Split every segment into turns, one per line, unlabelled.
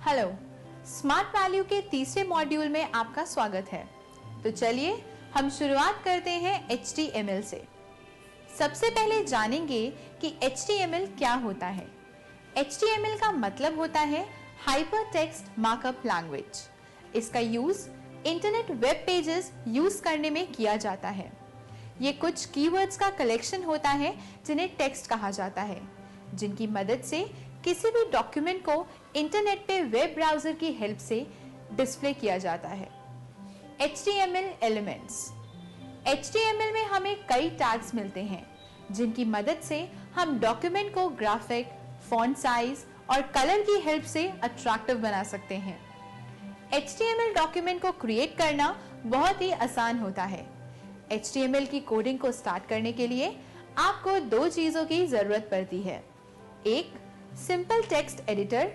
Hello, smart value के तीसरे module में आपका स्वागत है। तो चलिए हम शुरुआत करते हैं HTML से। सबसे पहले जानेंगे कि HTML क्या होता है। HTML का मतलब होता है हाइपरटेक्स्ट मार्कअप लैंग्वेज। इसका use internet web pages use करने में किया जाता है। ये कुछ कीवर्ड्स का कलेक्शन होता है जिन्हें टेक्स्ट कहा जाता है, जिनकी मदद से किसी भी डॉक्यूमेंट को इंटरनेट पे वेब ब्राउजर की हेल्प से डिस्प्ले किया जाता है। HTML elements. HTML में हमें कई टैग्स मिलते हैं जिनकी मदद से हम डॉक्यूमेंट को ग्राफिक, फॉन्ट साइज और कलर की हेल्प से अट्रैक्टिव बना सकते हैं। HTML डॉक्यूमेंट को क्रिएट करना बहुत ही आसान होता है। HTML की कोडिंग को स्टार्ट करने के लिए आपको दो चीजों की जरूरत पड़ती है, एक सिंपल टेक्स्ट एडिटर,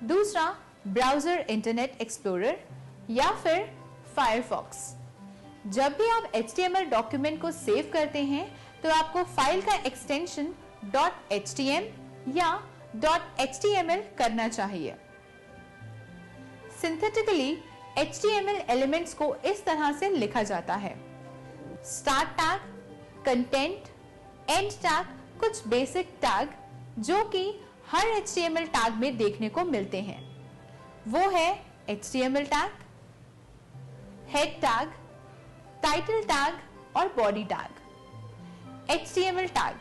दूसरा ब्राउजर इंटरनेट एक्सप्लोरर या फिर फायरफॉक्स। जब भी आप HTML डॉक्यूमेंट को सेव करते हैं तो आपको फाइल का एक्सटेंशन .htm या .html करना चाहिए। सिंथेटिकली HTML एलिमेंट्स को इस तरह से लिखा जाता है: start tag, content, and tag, कुछ बेसिक टैग जो कि हर HTML टैग में देखने को मिलते हैं। वो है HTML tag, head tag, title tag और बॉडी टैग। HTML टैग,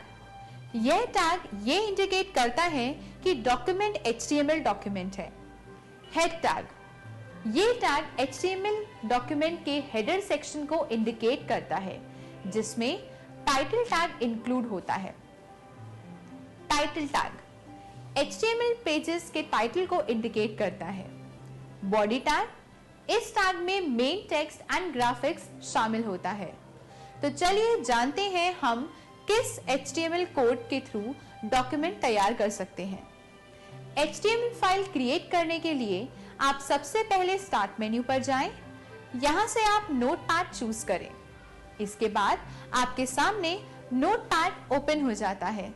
यह टैग ये इंडिकेट करता है कि डॉक्यूमेंट HTML डॉक्यूमेंट है। हेड टैग, ये टैग HTML डॉक्यूमेंट के हेडर सेक्शन को इंडिकेट करता है जिसमें टाइटल टैग इंक्लूड होता है। टाइटल टैग HTML पेजेस के टाइटल को इंडिकेट करता है। बॉडी टैग, इस टैग में मेन टेक्स्ट एंड ग्राफिक्स शामिल होता है। तो चलिए जानते हैं हम किस HTML कोड के थ्रू डॉक्यूमेंट तैयार कर सकते हैं। HTML फाइल क्रिएट करने के लिए आप सबसे पहले स्टार्ट मेन्यू पर जाएं। यहां से आप नोटपैड चूज करें। इसके बाद आपके सामने नोटपैड ओपन हो जाता है।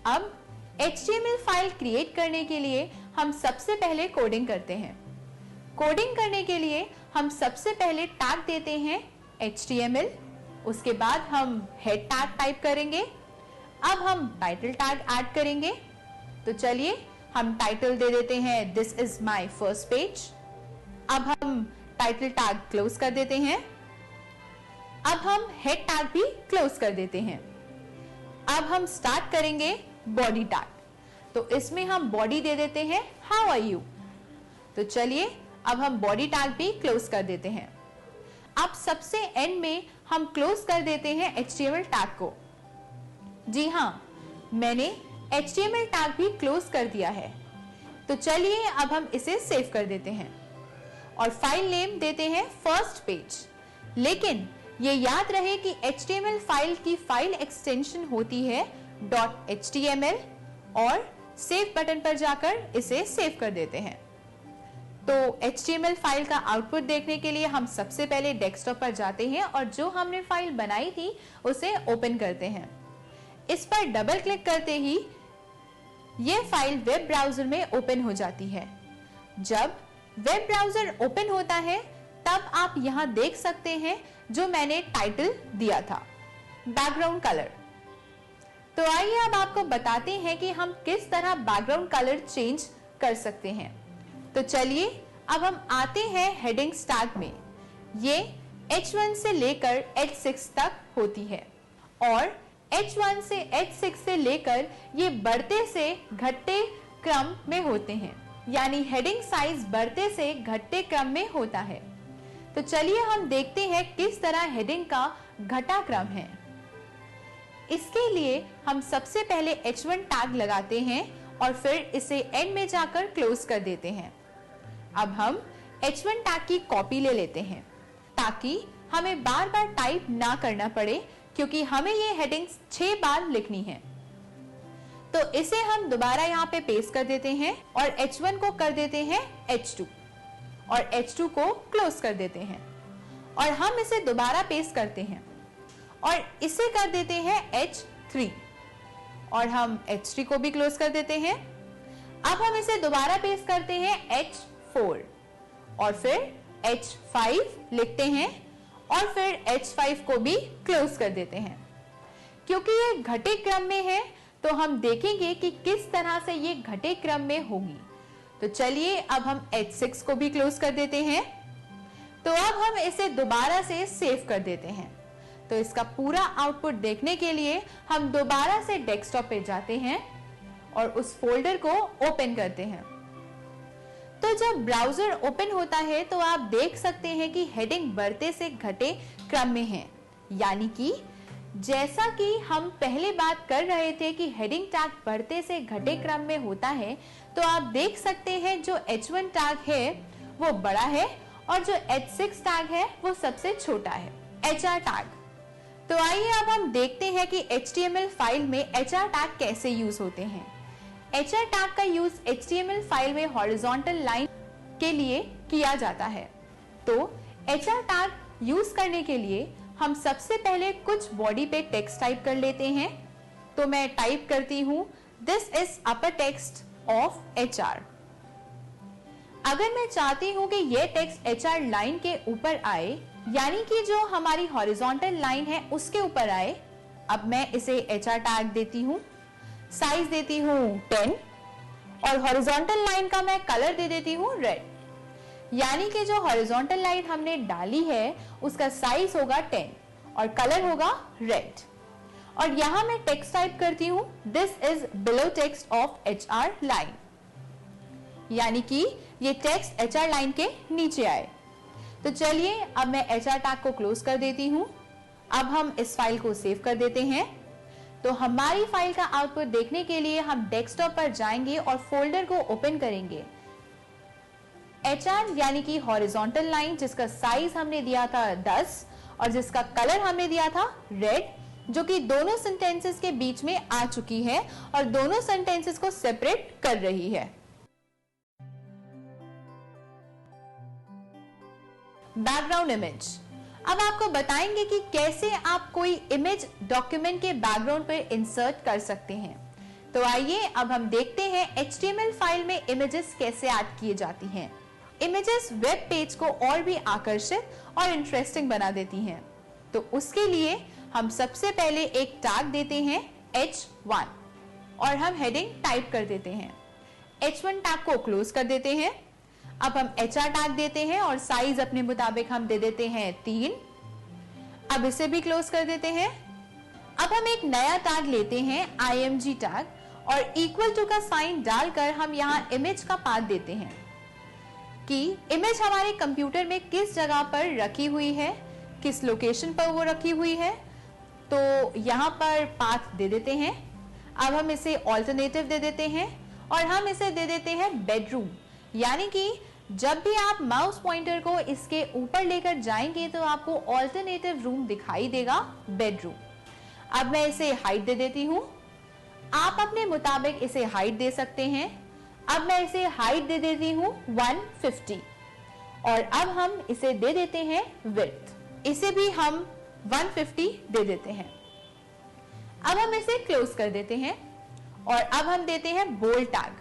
अब HTML फाइल क्रिएट करने के लिए हम सबसे पहले कोडिंग करते हैं। कोडिंग करने के लिए हम सबसे पहले टैग देते हैं HTML, उसके बाद हम हेड टैग टाइप करेंगे। अब हम टाइटल टैग ऐड करेंगे। तो चलिए हम टाइटल दे देते हैं this is my first page. अब हम टाइटल टैग क्लोज कर देते हैं। अब हम हेड टैग भी क्लोज कर देते हैं। अब हम स्टार्ट करेंगे बॉडी टैग। तो इसमें हम बॉडी दे देते हैं हाउ आर यू। तो चलिए अब हम बॉडी टैग भी क्लोज कर देते हैं। अब सबसे एंड में हम क्लोज कर देते हैं HTML टैग को। जी हां, मैंने HTML टैग भी क्लोज कर दिया है। तो चलिए अब हम इसे सेव कर देते हैं और फाइल नेम देते हैं फर्स्ट पेज। लेकिन ये याद रहे कि HTML फाइल की फाइल एक्सटेंशन होती है .html और सेव बटन पर जाकर इसे सेव कर देते हैं। तो HTML फाइल का आउटपुट देखने के लिए हम सबसे पहले डेस्कटॉप पर जाते हैं और जो हमने फाइल बनाई थी उसे ओपन करते हैं। इस पर डबल क्लिक करते ही यह फाइल वेब ब्राउजर में ओपन हो जाती है। जब वेब ब्राउजर ओपन होता है तब आप यहां देख सकते हैं जो मैंने टाइटल दिया था, बैकग्राउंड कलर। तो आइए अब आपको बताते हैं कि हम किस तरह बैकग्राउंड कलर चेंज कर सकते हैं। तो चलिए अब हम आते हैं हेडिंग्स टैग में। ये H1 से लेकर H6 तक होती है और H1 से H6 से लेकर ये बढ़ते से घटते क्रम में होते हैं, यानी हेडिंग साइज बढ़ते से घटते क्रम में होता है। तो चलिए हम देखते हैं किस तरह हेडिंग का घटा क्रम है। इसके लिए हम सबसे पहले H1 टैग लगाते हैं और फिर इसे एंड में जाकर क्लोज कर देते हैं। अब हम H1 टैग की कॉपी ले लेते हैं ताकि हमें बार बार टाइप ना करना पड़े, क्योंकि हमें ये हेडिंग्स 6 बार लिखनी है। तो इसे हम दोबारा यहाँ पे पेस्ट कर देते हैं और H1 को कर देते हैं H2 और H2 को क्लोज कर देते हैं और हम इसे दोबारा पेस्ट करते हैं और इसे कर देते हैं H3 और हम H3 को भी क्लोज कर देते हैं। अब हम इसे दोबारा पेस्ट करते हैं H4 और फिर H5 लिखते हैं और फिर H5 को भी क्लोज कर देते हैं। क्योंकि ये घटे क्रम में है तो हम देखेंगे कि किस तरह से ये घटे क्रम में होगी। तो चलिए अब हम H6 को भी क्लोज कर देते हैं। तो अब हम इसे दोबारा से सेव कर देते हैं। तो इसका पूरा आउटपुट देखने के लिए हम दोबारा से डेस्कटॉप पे जाते हैं और उस फोल्डर को ओपन करते हैं। तो जब ब्राउजर ओपन होता है तो आप देख सकते हैं कि हेडिंग बढ़ते से घटे क्रम में है, यानी कि जैसा कि हम पहले बात कर रहे थे कि हेडिंग टैग बढ़ते से घटे क्रम में होता है, तो आप देख सकते हैं जो H1 टैग है वो बड़ा है और जो H6 टैग है वो सबसे छोटा है, HR टैग। तो आइए अब हम देखते हैं कि HTML फाइल में HR टैग कैसे यूज होते हैं। HR टैग का यूज HTML फाइल में हॉरिजॉन्टल लाइन के लिए किया जाता है। तो HR टैग यूज करने के लिए हम सबसे पहले कुछ बॉडी पे टेक्स्ट टाइप कर लेते हैं। तो मैं टाइप करती हूं this is upper text of HR। अगर मैं चाहती हूं कि यह टेक्स्ट HR लाइन के ऊपर आए, यानी कि जो हमारी हॉरिजॉन्टल लाइन है उसके ऊपर आए, अब मैं इसे HR टैग देती हूं, साइज देती हूं 10 और हॉरिजॉन्टल लाइन का मैं कलर दे देती हूं रेड। यानी कि जो हॉरिजॉन्टल लाइन हमने डाली है उसका साइज होगा 10 और कलर होगा रेड। और यहां मैं टेक्स्ट टाइप करती हूं this is below text of HR line, यानी कि ये टेक्स्ट HR लाइन के नीचे आए। तो चलिए अब मैं HR टैग को क्लोज कर देती हूं। अब हम इस फाइल को सेव कर देते हैं। तो हमारी फाइल का आउटपुट देखने के लिए हम डेस्कटॉप पर जाएंगे और फोल्डर को ओपन करेंगे। HR यानी कि हॉरिजॉन्टल लाइन, जिसका साइज हमने दिया था 10 और जिसका कलर हमने दिया था रेड, जो कि दोनों सेंटेंसेस के बीच में आ चुकी है और दोनों सेंटेंसेस को सेपरेट कर रही है। Background image. अब आपको बताएंगे कि कैसे आप कोई इमेज डॉक्यूमेंट के बैकग्राउंड पर इंसर्ट कर सकते हैं। तो आइए अब हम देखते हैं HTML फाइल में इमेजेस कैसे ऐड किए जाती हैं। इमेजेस वेब पेज को और भी आकर्षित और इंटरेस्टिंग बना देती हैं। तो उसके लिए हम सबसे पहले एक टैग देते हैं H1 और हम हेडिंग टाइप कर देते हैं। H1 टैग को क्लोज कर देते हैं। अब हम HR टैग देते हैं और साइज अपने मुताबिक हम दे देते हैं 3। अब इसे भी क्लोज कर देते हैं। अब हम एक नया टैग लेते हैं IMG टैग और इक्वल टू का साइन डालकर हम यहाँ इमेज का पाथ देते हैं कि इमेज हमारे कंप्यूटर में किस जगह पर रखी हुई है, किस लोकेशन पर वो रखी हुई है। तो यहाँ पर पाथ दे देते हैं। अब हम इसे ऑल्टरनेटिव दे देते हैं और हम इसे दे देते हैं बेडरूम, यानी कि जब भी आप माउस पॉइंटर को इसके ऊपर लेकर जाएंगे तो आपको ऑल्टरनेटिव रूम दिखाई देगा, बेडरूम। अब मैं इसे हाइट दे देती हूं। आप अपने मुताबिक इसे हाइट दे सकते हैं। अब मैं इसे हाइट दे देती हूं 150 और अब हम इसे दे देते हैं विड्थ, इसे भी हम 150 दे देते हैं। अब हम इसे क्लोज कर देते हैं और अब हम देते हैं बोल्ड टैग।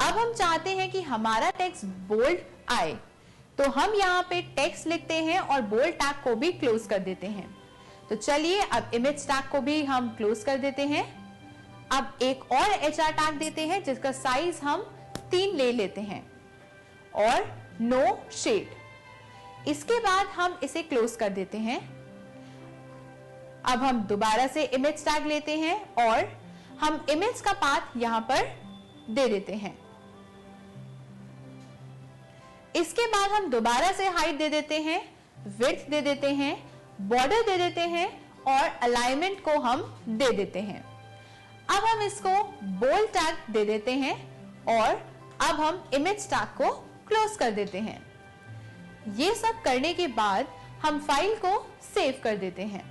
अब हम चाहते हैं कि हमारा टेक्स्ट बोल्ड आए, तो हम यहाँ पे टेक्स्ट लिखते हैं और बोल्ड टैग को भी क्लोज कर देते हैं। तो चलिए अब इमेज टैग को भी हम क्लोज कर देते हैं। अब एक और HR टैग देते हैं जिसका साइज हम 3 ले लेते हैं और नो शेड। इसके बाद हम इसे क्लोज कर देते हैं। अब हम दोबारा से इमेज टैग लेते हैं और हम इमेज का पाथ यहां पर दे देते हैं। इसके बाद हम दोबारा से हाइट दे देते हैं, विड्थ दे देते हैं, बॉर्डर दे देते हैं और अलाइनमेंट को हम दे देते हैं। अब हम इसको बोल्ड टैग दे देते हैं और अब हम इमेज टैग को क्लोज कर देते हैं। ये सब करने के बाद हम फाइल को सेव कर देते हैं।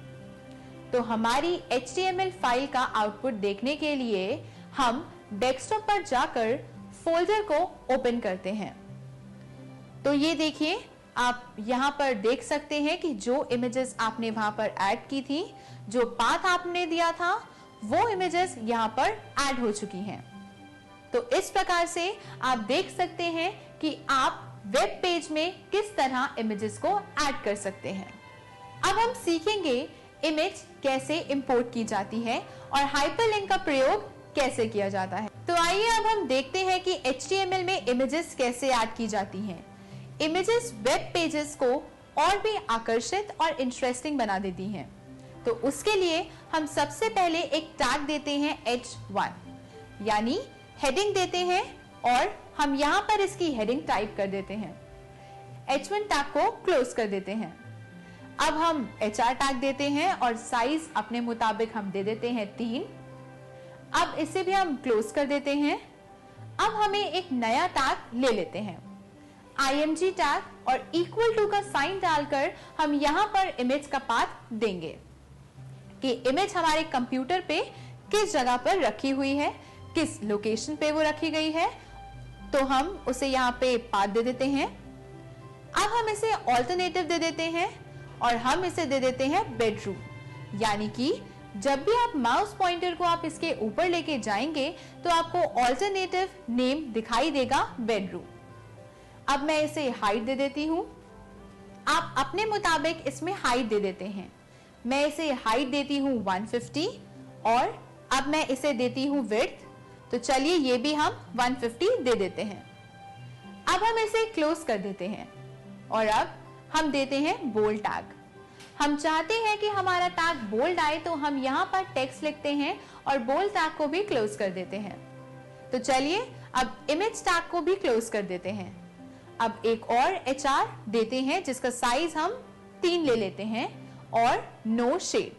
तो हमारी HTML फाइल का आउटपुट देखने के लिए हम डेस्कटॉप पर जाकर फोल्डर को ओपन करते हैं। तो ये देखिए, आप यहाँ पर देख सकते हैं कि जो इमेजेस आपने वहां पर ऐड की थी, जो पाथ आपने दिया था, वो इमेजेस यहाँ पर ऐड हो चुकी हैं। तो इस प्रकार से आप देख सकते हैं कि आप वेब पेज में किस तरह इमेजेस को ऐड कर सकते हैं। अब हम सीखेंगे इमेज कैसे इंपोर्ट की जाती है और हाइपरलिंक का प्रयोग कैसे किया जाता है। तो आइए अब हम देखते हैं कि HTML में इमेजेस कैसे ऐड की जाती हैं। इमेजेस वेब पेजेस को और भी आकर्षित और इंटरेस्टिंग बना देती हैं। तो उसके लिए हम सबसे पहले एक टैग देते हैं H1, यानी हेडिंग देते हैं और हम यहां पर इसकी हेडिंग टाइप कर देते हैं। H1 टैग को क्लोज कर देते हैं। अब हम HR टैग देते हैं और साइज अपने मुताबिक हम दे देते हैं 3। अब इसे भी हम क्लोज कर देते हैं। अब हमें एक नया टैग ले लेते हैं IMG टैग और इक्वल टू का साइन डालकर हम यहां पर इमेज का पाथ देंगे कि इमेज हमारे कंप्यूटर पे किस जगह पर रखी हुई है, किस लोकेशन पे वो रखी गई है। तो हम उसे यहाँ पे पाथ दे देते हैं। अब हम इसे ऑल्टरनेटिव दे देते हैं और हम इसे दे देते हैं बेडरूम, यानी कि जब भी आप माउस पॉइंटर को आप इसके ऊपर लेके जाएंगे तो आपको ऑल्टरनेटिव नेम दिखाई देगा बेडरूम। अब मैं इसे हाइट दे देती हूं। आप अपने मुताबिक इसमें हाइट दे देते हैं। मैं इसे हाइट देती हूं 150 और अब मैं इसे देती हूं विड्थ। तो चलिए ये भी हम 150 दे देते हैं। अब हम इसे क्लोज कर देते हैं और अब हम देते हैं बोल्ड टैग। हम चाहते हैं कि हमारा टैग बोल्ड आए तो हम यहाँ पर टेक्स्ट लिखते हैं और बोल्ड टैग को भी क्लोज कर देते हैं। तो चलिए अब इमेज टैग को भी क्लोज कर देते हैं। अब एक और HR देते हैं जिसका साइज हम 3 ले लेते हैं और नो शेड।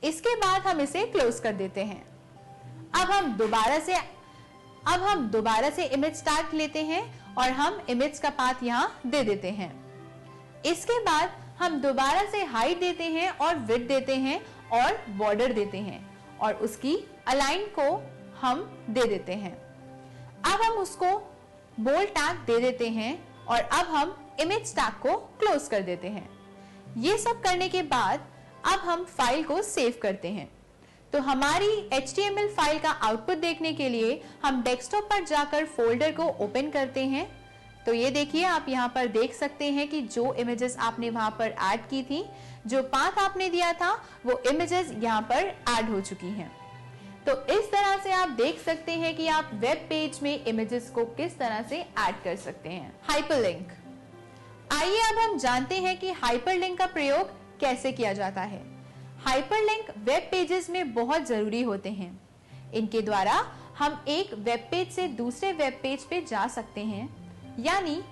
इसके बाद हम इसे क्लोज कर देते हैं। अब हम दोबारा से इमेज टैग लेते हैं और हम इमेज का पाथ यहां दे देते हैं। इसके बाद हम दोबारा से हाइट देते हैं और विड्थ देते हैं और बॉर्डर देते हैं और उसकी अलाइन को हम दे देते हैं। अब हम उसको बोल्ड टैग दे देते हैं और अब हम इमेज टैग को क्लोज कर देते हैं। ये सब करने के बाद अब हम फाइल को सेव करते हैं। तो हमारी HTML फाइल का आउटपुट देखने के लिए हम डेस्कटॉप पर जाकर फोल्डर को ओपन करते हैं। तो ये देखिए, आप यहाँ पर देख सकते हैं कि जो इमेजेस आपने वहां पर ऐड की थी, जो पाथ आपने दिया था, वो इमेजेस यहाँ पर ऐड हो चुकी हैं। तो इस तरह से आप देख सकते हैं कि आप वेब पेज में इमेजेस को किस तरह से ऐड कर सकते हैं। हाइपरलिंक। आइए अब हम जानते हैं कि हाइपरलिंक का प्रयोग कैसे किया जाता है। हाइपरलिंक वेब पेजेस में बहुत जरूरी होते हैं। इनके द्वारा हम एक वेब पेज से दूसरे वेब पेज पे जा सकते हैं, यानी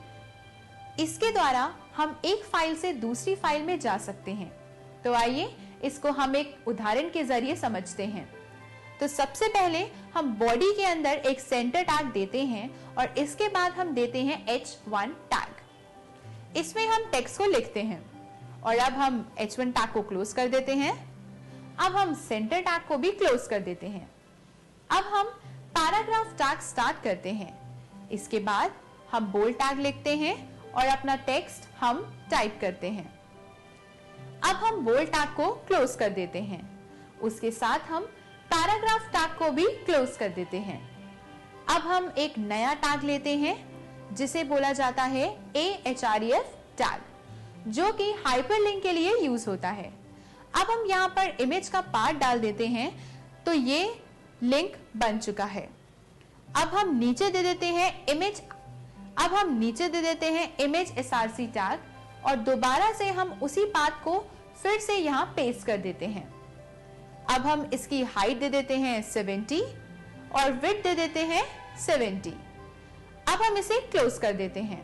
इसके द्वारा हम एक फाइल से दूसरी फाइल में जा सकते हैं। तो आइए इसको हम एक उदाहरण के जरिए समझते हैं। तो सबसे पहले हम बॉडी के अंदर एक सेंटर टैग देते हैं और इसके बाद हम देते हैं H1 टैग। इसमें हम टेक्स्ट को लिखते हैं और अब हम H1 टैग को क्लोज कर देते हैं। अब हम सेंटर टैग को भी क्लोज कर देते हैं। अब हम पैराग्राफ टैग स्टार्ट करते हैं। इसके बाद हम बोल्ड टैग लिखते हैं और अपना टेक्स्ट हम टाइप करते हैं। अब हम बोल्ड टैग को क्लोज कर देते हैं। उसके साथ हम पैराग्राफ टैग को भी क्लोज कर देते हैं। अब हम एक नया टैग लेते हैं जिसे बोला जाता है AHREF टैग, जो कि हाइपरलिंक के लिए यूज होता है। अब हम यहाँ पर इमेज का पार्ट डाल देते हैं तो ये लिंक बन चुका है। अब हम नीचे दे देते हैं इमेज SRC टैग और दोबारा से हम उसी पाथ को फिर से यहाँ पेस्ट कर देते हैं। अब हम इसकी हाइट दे देते हैं 70 और विड्थ दे देते हैं 70। अब हम इसे क्लोज कर देते हैं।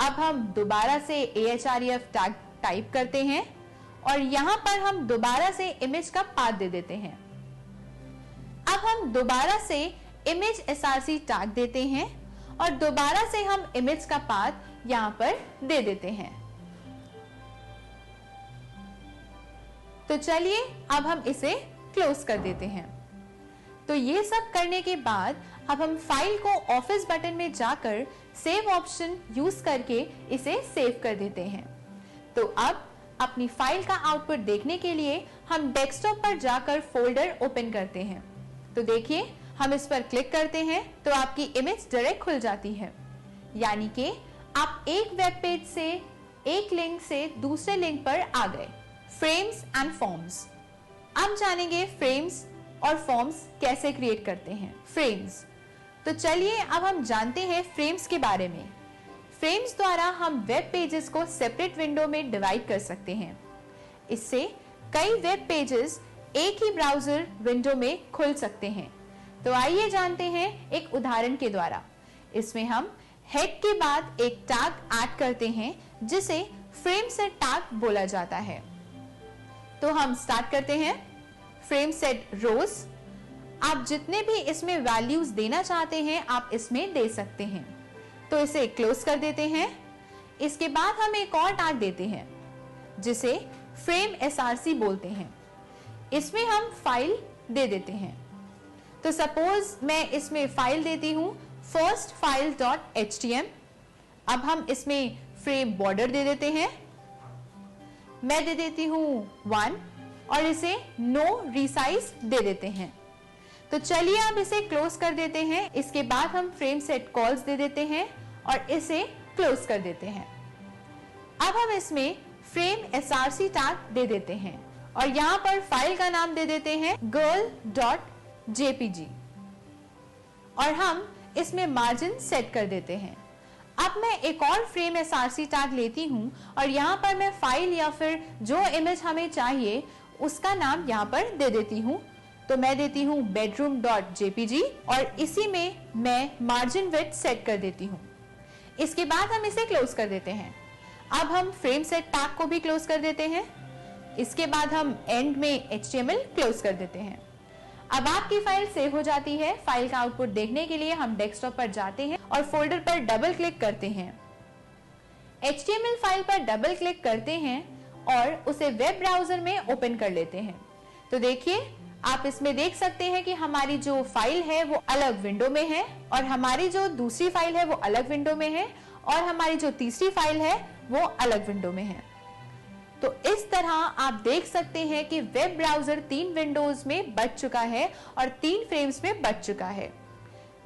अब हम दोबारा से AHREF टैग टाइप करते हैं और यहाँ पर हम दोबारा से इमेज का पाथ दे देते हैं। अब हम दोबारा से इमेज SRC टैग देते हैं और दोबारा से हम इमेज का पाथ यहाँ पर दे देते हैं। तो चलिए अब हम इसे क्लोज कर देते हैं। तो ये सब करने के बाद अब हम फाइल को ऑफिस बटन में जाकर सेव ऑप्शन यूज करके इसे सेव कर देते हैं। तो अब अपनी फाइल का आउटपुट देखने के लिए हम डेस्कटॉप पर जाकर फोल्डर ओपन करते हैं। तो देखिए हम इस पर क्लिक करते हैं तो आपकी इमेज डायरेक्ट खुल जाती है, यानी कि आप एक वेब पेज से एक लिंक से दूसरे लिंक पर आ गए। Frames and forms. अब जानेंगे फ्रेम्स और फॉर्म्स कैसे क्रिएट करते हैं। फ्रेम्स, तो चलिए अब हम जानते हैं फ्रेम्स के बारे में। फ्रेम्स द्वारा हम वेब पेजेस को सेपरेट विंडो में डिवाइड कर सकते हैं। इससे कई वेब पेजेस एक ही ब्राउजर विंडो में खुल सकते हैं। तो आइए जानते हैं एक उदाहरण के द्वारा। इसमें हम हेड के बाद एक टैग ऐड करते हैं जिसे फ्रेम सेट टैग बोला जाता है। तो हम स्टार्ट करते हैं। फ्रेम सेट रोज। आप जितने भी इसमें वैल्यूज देना चाहते हैं आप इसमें दे सकते हैं। तो इसे क्लोज कर देते हैं। इसके बाद हम एक और टैग देते हैं जिसे फ्रेम src बोलते हैं। इसमें हम फाइल दे देते हैं। तो सपोज मैं इसमें फाइल देती हूं firstfile.htm। अब हम इसमें फ्रेम बॉर्डर दे देते हैं। मैं दे देती हूं 1 और इसे नो रीसाइज दे देते हैं। तो चलिए अब इसे क्लोज कर देते हैं। इसके बाद हम फ्रेम सेट कॉल्स दे देते हैं और इसे क्लोज कर देते हैं। अब हम इसमें फ्रेम src टैग दे देते हैं और यहां पर फाइल का नाम दे देते हैं girl.jpg और हम इसमें मार्जिन सेट कर देते हैं। अब मैं एक और फ्रेम src टैग लेती हूं और यहां पर मैं फाइल या फिर जो इमेज हमें चाहिए उसका नाम यहां पर दे देती हूं। तो मैं देती हूं bedroom.jpg और इसी में मैं मार्जिन विड्थ सेट कर देती हूं। इसके बाद हम इसे क्लोज कर देते हैं। अब हम फ्रेम सेट टैग को भी क्लोज कर देते हैं। इसके बाद हम एंड में HTML क्लोज कर देते हैं। अब आपकी फाइल सेव हो जाती है। फाइल का आउटपुट देखने के लिए हम डेस्कटॉप पर जाते हैं और फोल्डर पर डबल क्लिक करते हैं। HTML फाइल पर डबल क्लिक करते हैं और उसे वेब ब्राउजर में ओपन कर लेते हैं। तो देखिए आप इसमें देख सकते हैं कि हमारी जो फाइल है वो अलग विंडो में है और हमारी जो दूसरी फाइल है वो अलग विंडो में है और हमारी जो तीसरी फाइल है वो अलग विंडो में है। तो इस तरह आप देख सकते हैं कि वेब ब्राउजर 3 विंडोज में बच चुका है और 3 फ्रेम्स में बच चुका है।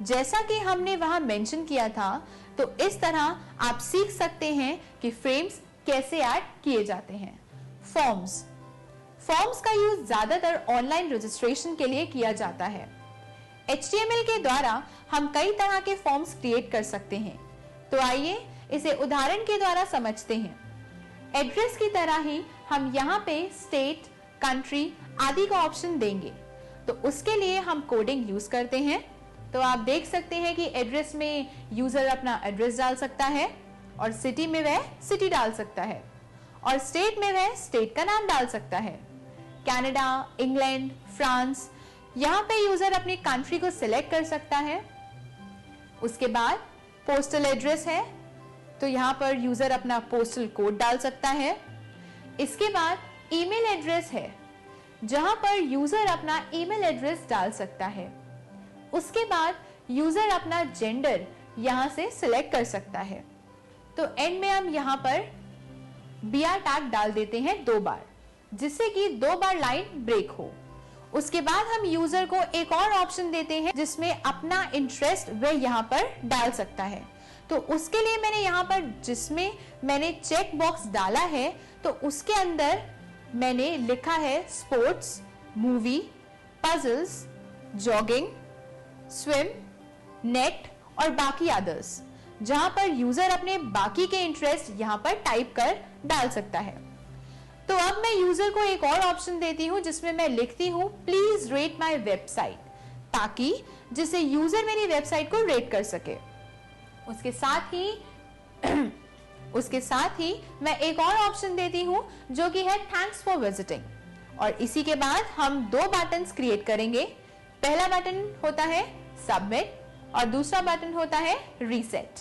जैसा कि हमने वहां मेंशन किया था, तो इस तरह आप सीख सकते हैं कि फ्रेम्स कैसे ऐड किए जाते हैं। फॉर्म्स का यूज ज्यादातर ऑनलाइन रजिस्ट्रेशन के लिए किया जाता है। HTML के द्वारा हम कई तरह के फॉर्म्स क्रिएट कर सकते हैं। तो आइए इसे उदाहरण के द्वारा समझते हैं। एड्रेस की तरह ही हम यहाँ पे स्टेट, कंट्री आदि का ऑप्शन देंगे। तो उसके लिए हम कोडिंग यूज करते हैं। तो आप देख सकते हैं कि एड्रेस में यूजर अपना एड्रेस डाल सकता है और सिटी में वह सिटी डाल सकता है और स्टेट में वह स्टेट का नाम डाल सकता है। कनाडा, इंग्लैंड, फ्रांस, यहाँ पे यूजर अपनी कंट्री को सिलेक्ट कर सकता है। उसके बाद पोस्टल एड्रेस है तो यहाँ पर यूजर अपना पोस्टल कोड डाल सकता है। इसके बाद ईमेल एड्रेस है जहां पर यूजर अपना ईमेल एड्रेस डाल सकता है। उसके बाद यूजर अपना जेंडर यहां से सिलेक्ट कर सकता है। तो एंड में हम यहां पर BR टैग डाल देते हैं 2 बार, जिससे कि 2 बार लाइन ब्रेक हो। उसके बाद हम यूजर को एक और ऑप्शन देते हैं जिसमें अपना इंटरेस्ट वह यहां पर डाल सकता है। तो उसके लिए मैंने यहाँ पर जिसमें मैंने चेक बॉक्स डाला है तो उसके अंदर मैंने लिखा है sports, movie, puzzles, jogging, swim, net और बाकी अदर्स, जहां पर यूजर अपने बाकी के इंटरेस्ट यहाँ पर टाइप कर डाल सकता है। तो अब मैं यूजर को एक और ऑप्शन देती हूँ जिसमें मैं लिखती हूँ प्लीज रेट माई वेबसाइट, ताकि जिससे यूजर मेरी वेबसाइट को रेट कर सके। उसके साथ ही मैं एक और ऑप्शन देती हूं जो कि है थैंक्स फॉर विजिटिंग और इसी के बाद हम 2 बटन्स क्रिएट करेंगे। पहला बटन होता है सबमिट और दूसरा बटन होता है रीसेट।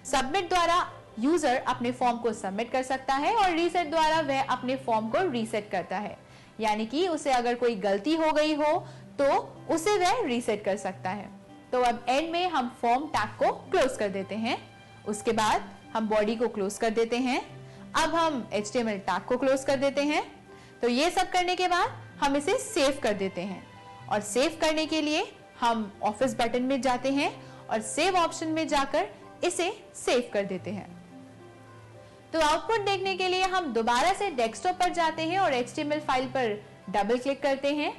सबमिट द्वारा यूजर अपने फॉर्म को सबमिट कर सकता है और रीसेट द्वारा वह अपने फॉर्म को रीसेट करता है, यानी कि उसे अगर कोई गलती हो गई हो तो उसे वह रीसेट कर सकता है। तो अब एंड में हम फॉर्म टैग को क्लोज कर देते हैं। उसके बाद हम बॉडी को क्लोज कर देते हैं। अब हम HTML टैग को क्लोज कर देते हैं। तो ये सब करने के बाद हम इसे सेव कर देते हैं और सेव करने के लिए हम ऑफिस बटन में जाते हैं और सेव ऑप्शन में जाकर इसे सेव कर देते हैं। तो आउटपुट देखने के लिए हम दोबारा से डेस्कटॉप पर जाते हैं और HTML फाइल पर डबल क्लिक करते हैं।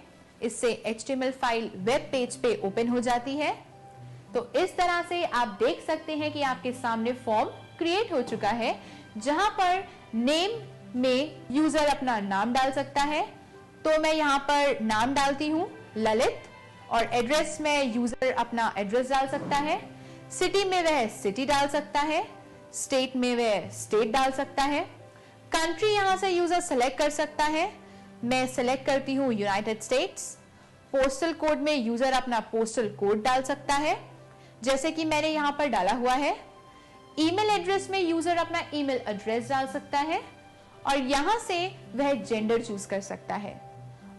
इससे HTML फाइल वेब पेज पे ओपन हो जाती है। तो इस तरह से आप देख सकते हैं कि आपके सामने फॉर्म क्रिएट हो चुका है, जहां पर नेम में यूजर अपना नाम डाल सकता है। तो मैं यहां पर नाम डालती हूं ललित, और एड्रेस में यूजर अपना एड्रेस डाल सकता है। सिटी में वह सिटी डाल सकता है, स्टेट में वह स्टेट डाल सकता है। कंट्री यहां से यूजर सेलेक्ट कर सकता है। मैं सेलेक्ट करती हूं यूनाइटेड स्टेट्स। पोस्टल कोड में यूजर अपना पोस्टल कोड डाल सकता है, जैसे कि मैंने यहां पर डाला हुआ है। ईमेल एड्रेस में यूजर अपना ईमेल एड्रेस डाल सकता है, और यहां से वह जेंडर चूज कर सकता है,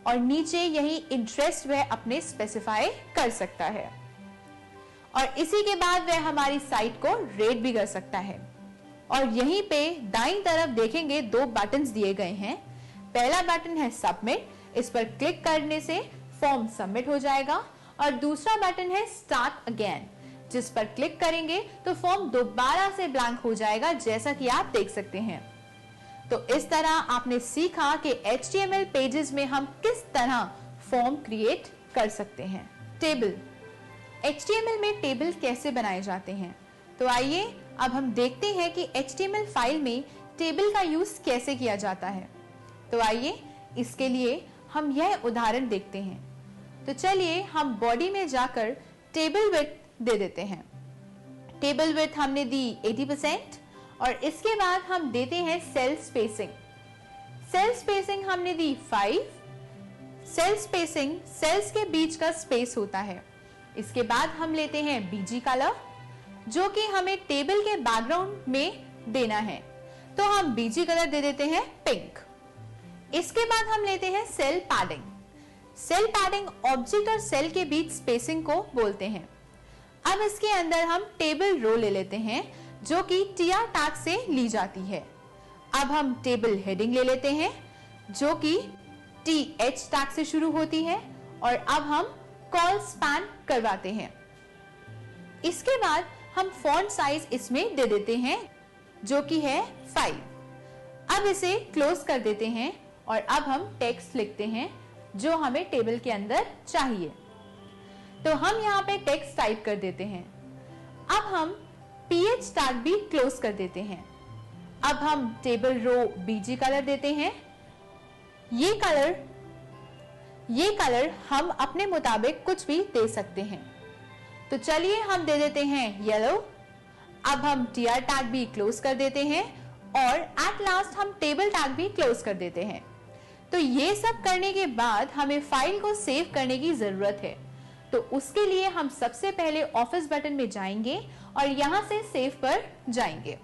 और नीचे यही इंटरेस्ट वह अपने स्पेसिफाई कर सकता है। और इसी के बाद वह हमारी साइट को रेट भी कर सकता है। और यहीं पे दाईं तरफ देखेंगे 2 बटन्स दिए गए हैं। पहला बटन है सबमिट, इस पर क्लिक करने से फॉर्म सबमिट हो जाएगा। और दूसरा बटन है स्टार्ट अगेन, जिस पर क्लिक करेंगे तो फॉर्म दोबारा से ब्लैंक हो जाएगा, जैसा कि आप देख सकते हैं। तो इस तरह आपने सीखा कि HTML पेजेस में हम किस तरह फॉर्म क्रिएट कर सकते हैं। टेबल, HTML में टेबल कैसे बनाए जाते हैं, तो आइए अब हम देखते हैं कि HTML फाइल में टेबल का यूज कैसे किया जाता है। तो आइए इसके लिए हम यह उदाहरण देखते हैं। तो चलिए हम बॉडी में जाकर टेबल विड्थ दे देते हैं। टेबल विड्थ हमने दी 80%, और इसके बाद हम देते हैं सेल स्पेसिंग। सेल स्पेसिंग हमने दी 5। सेल स्पेसिंग सेल्स के बीच का स्पेस होता है। इसके बाद हम लेते हैं बीजी कलर, जो कि हमें टेबल के बैकग्राउंड में देना है। तो हम बीजी कलर दे देते हैं पिंक। इसके बाद हम लेते हैं cell padding. Cell padding object और सेल के बीच स्पेसिंग को बोलते हैं। अब इसके अंदर हम टेबल रो ले लेते हैं, जो कि TR टैग से ली जाती है। अब हम टेबल हेडिंग ले लेते हैं, जो कि TH टैग से शुरू होती है, और अब हम कॉल स्पैन करवाते हैं। इसके बाद हम फॉन्ट साइज इसमें दे देते हैं, जो कि है 5। अब इसे क्लोज कर देते हैं, और अब हम टेक्स्ट लिखते हैं जो हमें टेबल के अंदर चाहिए। तो हम यहाँ पे टेक्स्ट टाइप कर देते हैं। अब हम PH टैग भी क्लोज कर देते हैं। अब हम टेबल रो बीजी कलर देते हैं। ये कलर हम अपने मुताबिक कुछ भी दे सकते हैं। तो चलिए हम दे देते हैं येलो। अब हम TR टैग भी क्लोज कर देते हैं, और एट लास्ट हम टेबल टैग भी क्लोज कर देते हैं। तो ये सब करने के बाद हमें फाइल को सेव करने की जरूरत है। तो उसके लिए हम सबसे पहले ऑफिस बटन में जाएंगे और यहां से सेव पर जाएंगे।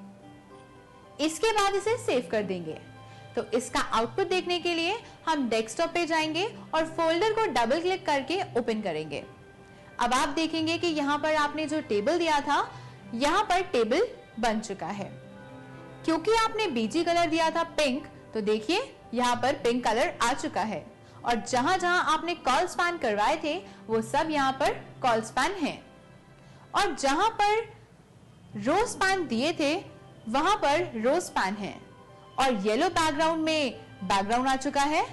इसके बाद इसे सेव कर देंगे। तो इसका आउटपुट देखने के लिए हम डेस्कटॉप पे जाएंगे और फोल्डर को डबल क्लिक करके ओपन करेंगे। अब आप देखेंगे कि यहाँ पर आपने जो टेबल दिया था, यहाँ पर टेबल बन चुका है। क्योंकि आपने बीजी कलर दिया था पिंक, तो देखिए यहाँ पर पिंक कलर आ चुका है, और जहां जहां आपने कॉल स्पैन करवाए थे वो सब यहाँ पर कॉल स्पैन है, और जहां पर रो स्पैन दिए थे वहां पर रो स्पैन है, और येलो बैकग्राउंड में बैकग्राउंड आ चुका है।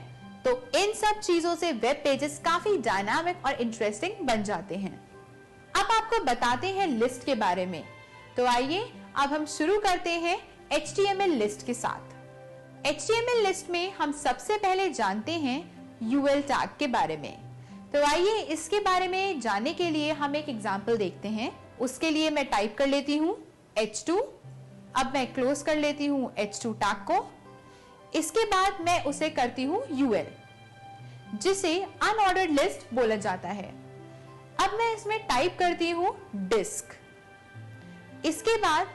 तो इन सब चीजों से वेब पेजेस काफी डायनामिक और इंटरेस्टिंग बन जाते हैं। अब आपको बताते हैं लिस्ट के बारे में। तो आइए अब हम शुरू करते हैं HTML लिस्ट के साथ। HTML लिस्ट में हम सबसे पहले जानते हैं UL टैग के बारे में। तो आइए इसके बारे में जानने के लिए हम एक एग्जांपल देखते हैं। उसके लिए मैं टाइप कर लेती हूँ H2। अब मैं क्लोज कर लेती हूँ H2 टैग को। इसके बाद मैं उसे करती हूँ UL, जिसे अनऑर्डर्ड लिस्ट बोला जाता है। अब मैं इसमें टाइप करती हूँ डिस्क। इसके बाद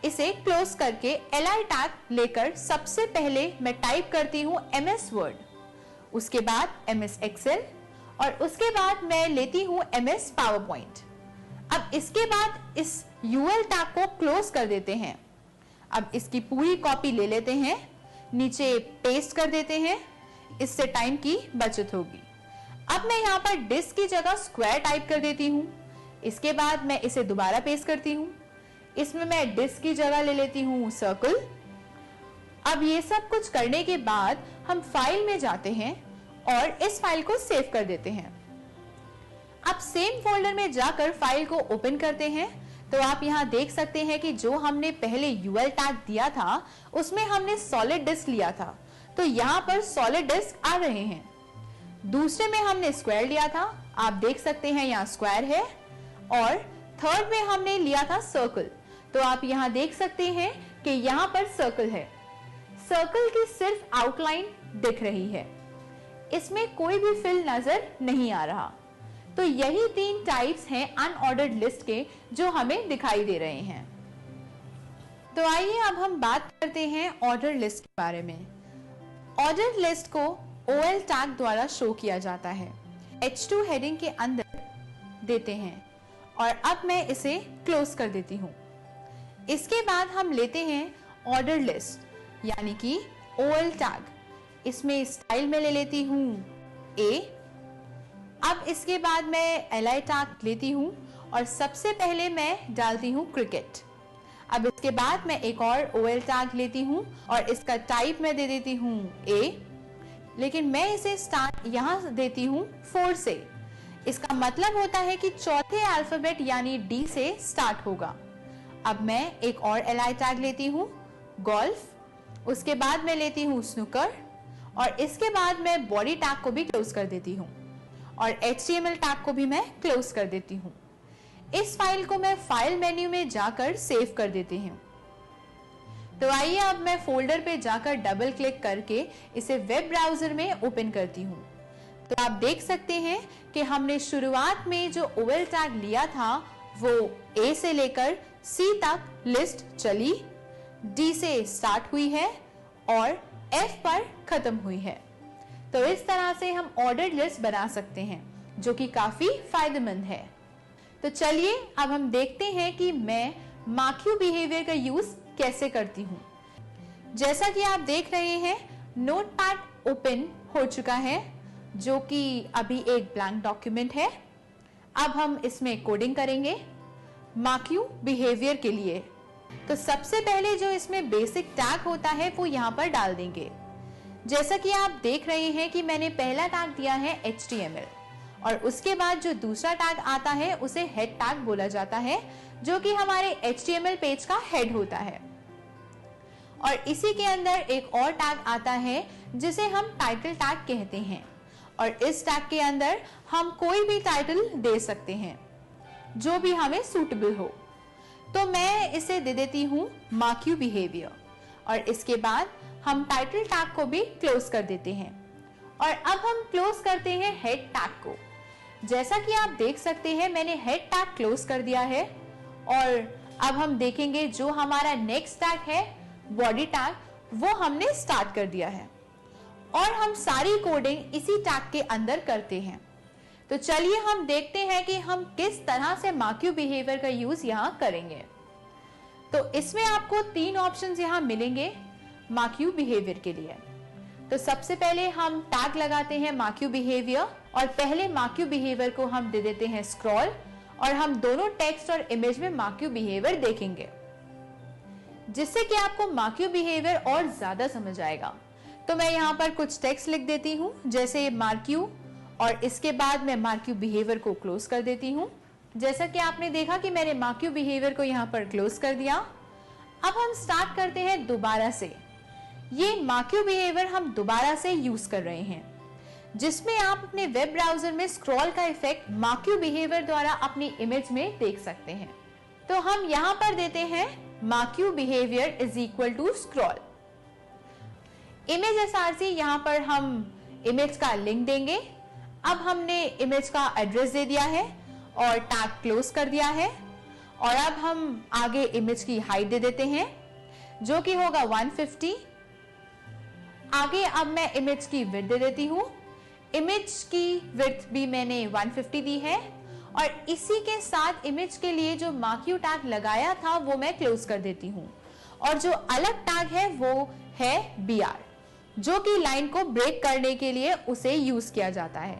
इसे क्लोज करके LI टैग लेकर सबसे पहले मैं टाइप करती हूँ MS वर्ड, उसके बाद MS एक्सेल, और उसके बाद मैं लेती हूँ MS पावरपॉइंट। अब इसके बाद इस UL टैग को क्लोज कर देते हैं। अब इसकी पूरी कॉपी ले लेते हैं, नीचे पेस्ट कर देते हैं, इससे टाइम की बचत होगी। अब मैं यहाँ पर डिस्क की जगह स्क्वायर टाइप कर देती हूँ। इसके बाद मैं इसे दोबारा पेस्ट करती हूँ। इसमें मैं डिस्क की जगह ले लेती हूँ सर्कल। अब ये सब कुछ करने के बाद हम फाइल में जाते हैं और इस फाइल को सेव कर देते हैं। अब सेम फोल्डर में जाकर फाइल को ओपन करते हैं तो आप यहाँ देख सकते हैं कि जो हमने पहले यूएल टैग दिया था उसमें हमने सॉलिड डिस्क लिया था, तो यहाँ पर सॉलिड डिस्क आ रहे हैं। दूसरे में हमने स्क्वायर लिया था, आप देख सकते हैं यहाँ स्क्वायर है, और थर्ड में हमने लिया था सर्कल, तो आप यहाँ देख सकते हैं कि यहाँ पर सर्कल है। सर्कल की सिर्फ आउटलाइन दिख रही है, इसमें कोई भी फिल नजर नहीं आ रहा। तो यही 3 टाइप्स हैं अनऑर्डर्ड लिस्ट के जो हमें दिखाई दे रहे हैं। तो आइए अब हम बात करते हैं ऑर्डर लिस्ट के बारे में। ऑर्डर लिस्ट को OL टैग द्वारा शो किया जाता है। H2 हेडिंग के अंदर देते हैं और अब मैं इसे क्लोज कर देती हूँ। इसके बाद हम लेते हैं ऑर्डर लिस्ट यानी कि OL टैग। इसमें स्टाइल में ले लेती हूँ A। अब इसके बाद मैं LI टैग लेती हूँ और सबसे पहले मैं डालती हूँ क्रिकेट। अब इसके बाद मैं एक और OL टैग लेती हूँ और इसका टाइप मैं दे देती हूँ A, लेकिन मैं इसे स्टार्ट यहाँ देती हूँ 4 से। इसका मतलब होता है कि चौथे अल्फाबेट यानी D से स्टार्ट होगा। अब मैं एक और LI टैग लेती हूँ गोल्फ, उसके बाद मैं लेती हूँ स्नूकर और इसके बाद मैं बॉडी टैग को भी क्लोज कर देती हूँ और HTML टैग को भी मैं क्लोज कर देती हूँ। इस फाइल को मैं फाइल मेन्यू में जाकर सेव कर देती हूँ। तो आइए अब मैं फोल्डर पे जाकर डबल क्लिक करके इसे वेब ब्राउजर में ओपन करती हूँ। तो आप देख सकते हैं कि हमने शुरुआत में जो OL टैग लिया था वो A से लेकर C तक लिस्ट चली, D से स्टार्ट हुई है और F पर खत्म हुई है। तो इस तरह से हम ऑर्डर्ड लिस्ट बना सकते हैं जो कि काफी फायदेमंद है। तो चलिए अब हम देखते हैं कि मैं मार्क्यू बिहेवियर का यूज कैसे करती हूँ। जैसा कि आप देख रहे हैं नोटपैड ओपन हो चुका है जो कि अभी एक ब्लैंक डॉक्यूमेंट है। अब हम इसमें कोडिंग करेंगे मार्क्यू बिहेवियर के लिए। तो सबसे पहले जो इसमें बेसिक टैग होता है वो यहाँ पर डाल देंगे। जैसा कि आप देख रहे हैं कि मैंने पहला टैग दिया है HTML और उसके बाद जो दूसरा टैग आता है उसे हेड टैग बोला जाता है जो कि हमारे HTML पेज का हेड होता है। और इसी के अंदर एक और टैग आता है जिसे हम टाइटल टैग कहते हैं और इस टैग के अंदर हम कोई भी टाइटल दे सकते हैं जो भी हमें सूटेबल हो। तो मैं इसे दे देती हूँ मार्क्यू बिहेवियर और इसके बाद हम टाइटल टैग को भी क्लोज कर देते हैं और अब हम क्लोज करते हैं हेड टैग को। जैसा कि आप देख सकते हैं मैंने हेड टैग क्लोज कर दिया है और अब हम देखेंगे जो हमारा नेक्स्ट टैग है बॉडी टैग वो हमने स्टार्ट कर दिया है और हम सारी कोडिंग इसी टैग के अंदर करते हैं। तो चलिए हम देखते हैं कि हम किस तरह से मार्क्यू बिहेवियर का यूज यहाँ करेंगे। तो इसमें आपको 3 ऑप्शंस यहाँ मिलेंगे मार्क्यू बिहेवियर के लिए। तो सबसे पहले हम टैग लगाते हैं मार्क्यू बिहेवियर और पहले मार्क्यू बिहेवियर को हम दे देते हैं स्क्रॉल और हम दोनों टेक्स्ट और इमेज में मार्क्यू बिहेवियर देखेंगे जिससे कि आपको मार्क्यू बिहेवियर और ज्यादा समझ आएगा। तो मैं यहाँ पर कुछ टेक्स्ट लिख देती हूँ जैसे मार्क्यू और इसके बाद मैं मार्क्यू बिहेवियर को क्लोज कर देती हूँ। जैसा कि आपने देखा कि मैंने मार्क्यू बिहेवियर को यहाँ पर क्लोज कर दिया। अब हम स्टार्ट करते हैं दोबारा से। ये मार्क्यू बिहेवियर हम दोबारा से यूज कर रहे हैं जिसमें आप अपने वेब ब्राउजर में स्क्रॉल का इफेक्ट मार्क्यू बिहेवियर द्वारा अपनी इमेज में देख सकते हैं। तो हम यहाँ पर देते हैं marquee behaviour is equal to scroll. Image src यहाँ पर हम इमेज का लिंक देंगे। अब हमने इमेज का एड्रेस दे दिया है और टैग क्लोज कर दिया है और अब हम आगे इमेज की हाइट दे देते हैं जो कि होगा 150। आगे अब मैं इमेज की विड्थ दे देती हूँ। इमेज की विड्थ भी मैंने 150 दी है और इसी के साथ इमेज के लिए जो मार्क्यू टैग लगाया था वो मैं क्लोज कर देती हूँ और जो अलग टैग है वो है BR जो कि लाइन को ब्रेक करने के लिए उसे यूज किया जाता है।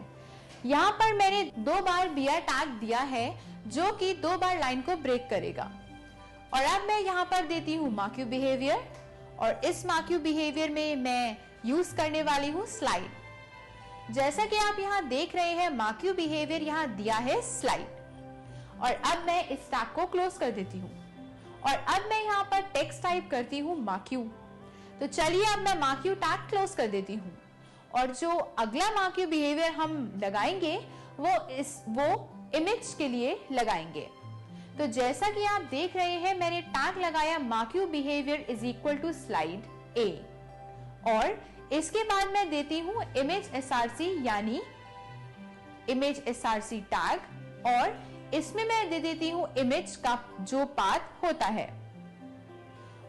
यहाँ पर मैंने 2 बार BR टैग दिया है जो कि 2 बार लाइन को ब्रेक करेगा। और अब मैं यहाँ पर देती हूँ मार्क यू बिहेवियर, और इस मार्क यू बिहेवियर में मैं यूज करने वाली हूँ स्लाइड। जैसा कि आप यहाँ देख रहे हैं मार्क यू बिहेवियर यहाँ दिया है स्लाइड। और अब मैं इस टैग को क्लोज कर देती हूँ और अब मैं यहाँ पर टेक्स्ट टाइप करती हूँ मार्क यू। तो चलिए अब मैं मार्क यू टैग क्लोज कर देती हूँ और जो अगला मार्क यू बिहेवियर हम लगाएंगे वो इमेज के लिए लगाएंगे। तो जैसा कि आप देख रहे हैं मैंने टैग लगाया marquee behaviour is equal to slide A, और इसके बाद मैं देती हूँ इमेज SRC यानी इमेज SRC टैग, और इसमें मैं दे देती हूँ इमेज का जो पाथ होता है।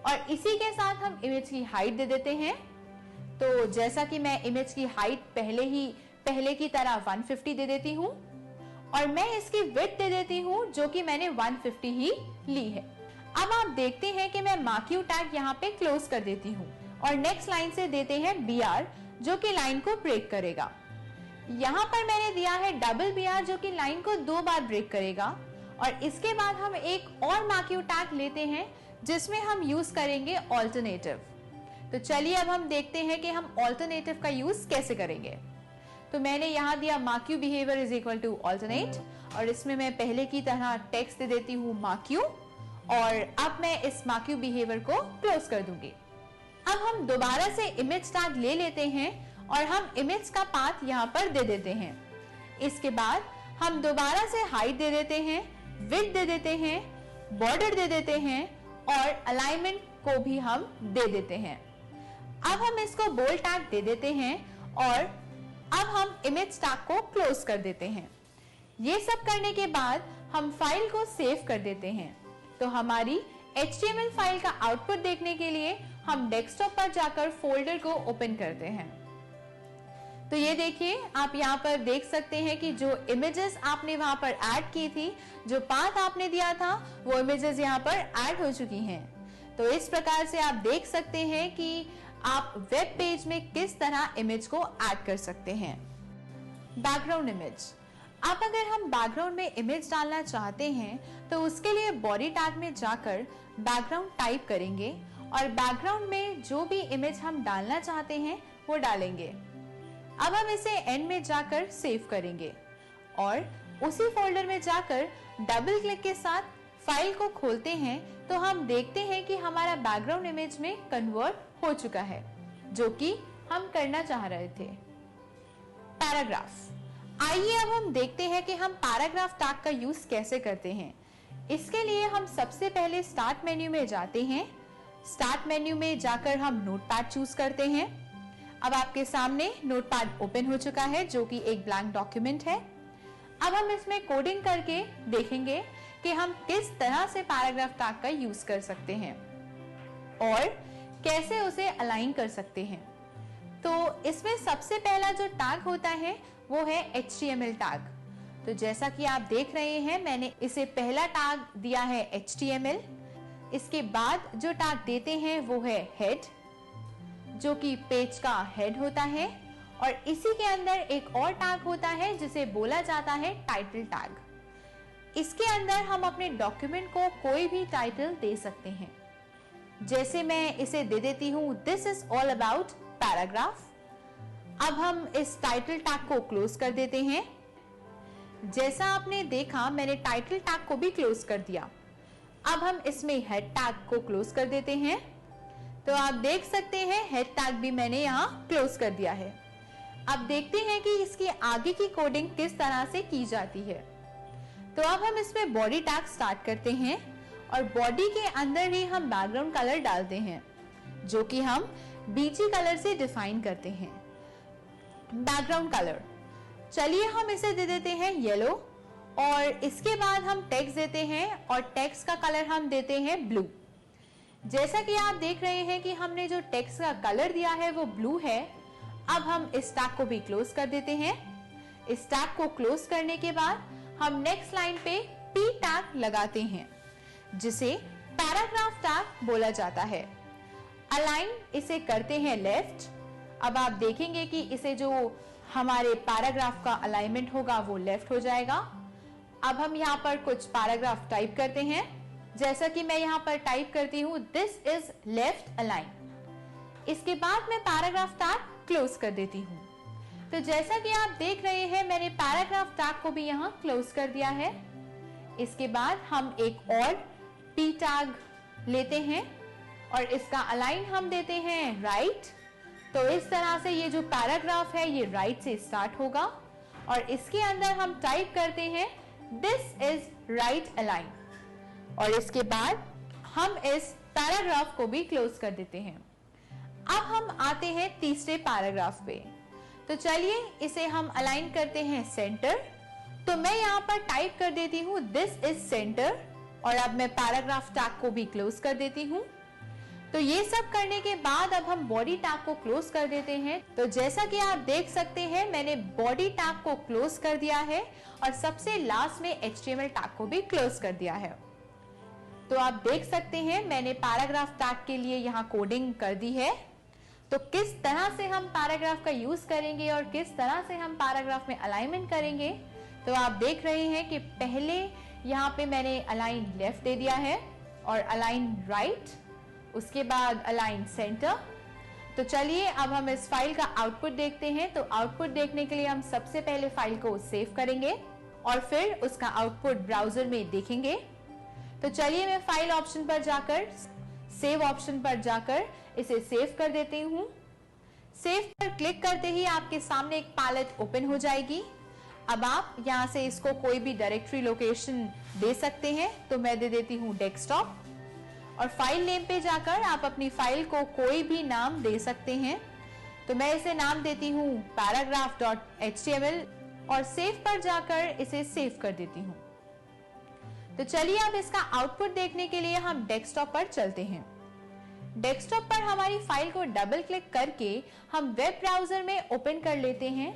और इसी के साथ हम इमेज की हाइट दे देते हैं। तो जैसा कि मैं इमेज की हाइट पहले की तरह 150 दे देती हूँ और मैं इसकी विड्थ दे देती हूँ जो कि मैंने 150 ही ली है। अब आप देखते हैं कि मैं मार्क यू टैग यहाँ पे क्लोज कर देती हूँ और नेक्स्ट लाइन से देते हैं BR जो कि लाइन को ब्रेक करेगा। यहाँ पर मैंने दिया है डबल BR जो कि लाइन को 2 बार ब्रेक करेगा। और इसके बाद हम एक और मार्क यू टैग लेते हैं जिसमें हम यूज करेंगे ऑल्टरनेटिव। तो चलिए अब हम देखते हैं कि हम ऑल्टरनेटिव का यूज कैसे करेंगे। तो मैंने यहाँ दिया marquee behaviour is equal to alternate, और इसमें मैं पहले की तरह टेक्स्ट दे देती हूँ मार्क यू, और अब मैं इस मार्क यू बिहेवियर को क्लोज कर दूंगी। अब हम दोबारा से इमेज टैग ले लेते हैं और हम इमेज का पाथ यहाँ पर दे देते हैं। इसके बाद हम दोबारा से हाइट दे देते हैं, विड्थ दे देते हैं, बॉर्डर दे देते हैं और अलाइनमेंट को भी हम दे देते हैं। अब हम इसको बोल्ड टैग दे देते हैं और अब हम इमेज टैग को क्लोज कर देते हैं। ये सब करने के बाद हम फाइल को सेव कर देते हैं। तो हमारी HTML फाइल का आउटपुट देखने के लिए हम डेस्कटॉप पर जाकर फोल्डर को ओपन करते हैं। तो ये देखिए, आप यहाँ पर देख सकते हैं कि जो इमेजेस आपने वहां पर ऐड की थी, जो पाथ आपने दिया था, वो इमेजेस यहाँ पर ऐड हो चुकी हैं। तो इस प्रकार से आप देख सकते हैं कि आप वेब पेज में किस तरह इमेज को ऐड कर सकते हैं। Background image. अब अगर हम बैकग्राउंड में इमेज डालना चाहते हैं तो उसके लिए बॉडी टैग में जाकर बैकग्राउंड टाइप करेंगे और बैकग्राउंड में जो भी इमेज हम डालना चाहते हैं वो डालेंगे। अब हम इसे एंड में जाकर सेव करेंगे और उसी फोल्डर में जाकर डबल क्लिक के साथ फाइल को खोलते हैं तो हम देखते हैं कि हमारा बैकग्राउंड इमेज में कन्वर्ट हो चुका है, जो कि हम करना चाह रहे थे। पैराग्राफ। आइए अब हम देखते हैं कि हम पैराग्राफ टैग का यूज कैसे करते हैं। इसके लिए हम सबसे पहले स्टार्ट मेन्यू में जाते हैं। स्टार्ट मेन्यू में जाकर हम नोटपैड चूज करते हैं। अब आपके सामने नोटपैड ओपन हो चुका है जो कि एक ब्लैंक डॉक्यूमेंट है। अब हम इसमें कोडिंग करके देखेंगे कि हम किस तरह से पैराग्राफ टैग का यूज कर सकते हैं और कैसे उसे अलाइन कर सकते हैं। तो इसमें सबसे पहला जो टैग होता है वो है HTML टैग। तो जैसा कि आप देख रहे हैं मैंने इसे पहला टैग दिया है HTML। इसके बाद जो टैग देते हैं वो है हेड, जो कि पेज का हेड होता है, और इसी के अंदर एक और टैग होता है जिसे बोला जाता है टाइटल टैग। इसके अंदर हम अपने डॉक्यूमेंट को कोई भी टाइटल दे सकते हैं। जैसे मैं इसे दे देती हूँ this is all about paragraph. अब हम इस टाइटल टैग को क्लोज कर देते हैं। जैसा आपने देखा मैंने टाइटल टैग को भी क्लोज कर दिया। अब हम इसमें हेड टैग को क्लोज कर देते हैं। तो आप देख सकते हैं हेड टैग भी मैंने यहाँ क्लोज कर दिया है। अब देखते हैं कि इसकी आगे की कोडिंग किस तरह से की जाती है। तो अब हम इसमें बॉडी टैग स्टार्ट करते हैं और बॉडी के अंदर ही हम बैकग्राउंड कलर डालते हैं जो कि हम बीजी कलर से डिफाइन करते हैं। बैकग्राउंड कलर, चलिए हम इसे दे देते हैं येलो, और इसके बाद हम टेक्स्ट देते हैं और टेक्स्ट का कलर हम देते हैं ब्लू। जैसा कि आप देख रहे हैं कि हमने जो टेक्स्ट का कलर दिया है वो ब्लू है। अब हम इस टैग को भी क्लोज कर देते हैं। इस टैग को क्लोज करने के बाद हम नेक्स्ट लाइन पे P टैग लगाते हैं जिसे पैराग्राफ टैग बोला जाता है। अलाइन इसे करते हैं लेफ्ट। अब आप देखेंगे कि इसे जो हमारे पैराग्राफ का अलाइनमेंट होगा वो लेफ्ट हो जाएगा। अब हम यहाँ पर कुछ पैराग्राफ टाइप करते हैं। जैसा कि मैं यहाँ पर टाइप करती हूँ, दिस इज लेफ्ट अलाइन। इसके बाद मैं पैराग्राफ टैग क्लोज कर देती हूँ। तो जैसा कि आप देख रहे हैं, मैंने पैराग्राफ टैग को भी यहाँ क्लोज कर दिया है। इसके बाद हम एक और पी टैग लेते हैं और इसका अलाइन हम देते हैं राइट। तो इस तरह से ये जो पैराग्राफ है ये राइट से स्टार्ट होगा और इसके अंदर हम टाइप करते हैं दिस इज राइट अलाइन और इसके बाद हम इस पैराग्राफ को भी क्लोज कर देते हैं। अब हम आते हैं तीसरे पैराग्राफ पे। तो चलिए इसे हम अलाइन करते हैं सेंटर। तो मैं यहाँ पर टाइप कर देती हूँ दिस इज सेंटर और अब मैं पैराग्राफ टैग को भी क्लोज कर देती हूँ। तो ये सब करने के बाद अब हम बॉडी टैग को क्लोज कर देते हैं। तो जैसा कि आप देख सकते हैं, मैंने बॉडी टैग को क्लोज कर दिया है और सबसे लास्ट में HTML टैग को भी क्लोज कर दिया है। तो आप देख सकते हैं मैंने पैराग्राफ टैग के लिए यहाँ कोडिंग कर दी है। तो किस तरह से हम पैराग्राफ का यूज करेंगे और किस तरह से हम पैराग्राफ में अलाइनमेंट करेंगे, तो आप देख रहे हैं कि पहले यहाँ पे मैंने अलाइन लेफ्ट दे दिया है और अलाइन राइट, उसके बाद अलाइन सेंटर। तो चलिए अब हम इस फाइल का आउटपुट देखते हैं। तो आउटपुट देखने के लिए हम सबसे पहले फाइल को सेव करेंगे और फिर उसका आउटपुट ब्राउजर में देखेंगे। तो चलिए मैं फाइल ऑप्शन पर जाकर सेव ऑप्शन पर जाकर इसे सेव कर देती हूँ। सेव पर क्लिक करते ही आपके सामने एक पैलेट ओपन हो जाएगी। अब आप यहाँ से इसको कोई भी डायरेक्टरी लोकेशन दे सकते हैं। तो मैं दे देती हूँ डेस्कटॉप और फाइल नेम पे जाकर आप अपनी फाइल को कोई भी नाम दे सकते हैं। तो मैं इसे नाम देती हूँ paragraph.html और सेव पर जाकर इसे सेव कर देती हूँ। तो चलिए अब इसका आउटपुट देखने के लिए हम डेस्कटॉप पर चलते हैं। डेस्कटॉप पर हमारी फाइल को डबल क्लिक करके हम वेब ब्राउजर में ओपन कर लेते हैं।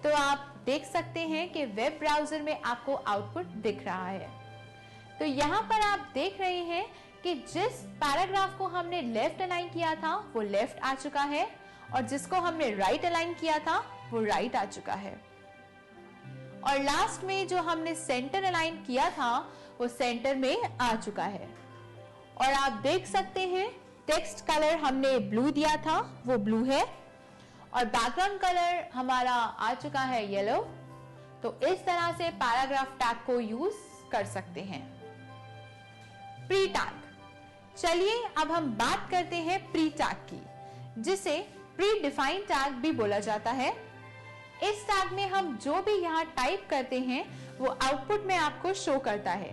तो आप देख सकते हैं कि वेब ब्राउजर में आपको आउटपुट दिख रहा है। तो यहाँ पर आप देख रहे हैं कि जिस पैराग्राफ को हमने लेफ्ट अलाइन किया था वो लेफ्ट आ चुका है और जिसको हमने राइट अलाइन किया था वो राइट आ चुका है और लास्ट में जो हमने सेंटर अलाइन किया था वो सेंटर में आ चुका है। और आप देख सकते हैं टेक्स्ट कलर हमने ब्लू दिया था वो ब्लू है और बैकग्राउंड कलर हमारा आ चुका है येलो। तो इस तरह से पैराग्राफ टैग को यूज कर सकते हैं। प्री टैग, चलिए अब हम बात करते हैं प्री टैग की, जिसे प्री डिफाइंड टैग भी बोला जाता है। इस टैग में हम जो भी यहाँ टाइप करते हैं वो आउटपुट में आपको शो करता है।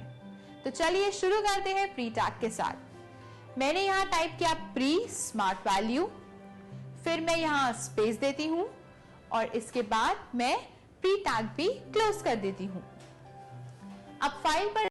तो चलिए शुरू करते हैं प्री टैग के साथ। मैंने यहाँ टाइप किया प्री स्मार्ट वैल्यू, फिर मैं यहाँ स्पेस देती हूँ और इसके बाद मैं प्री टैग भी क्लोज कर देती हूँ। अब फाइल पर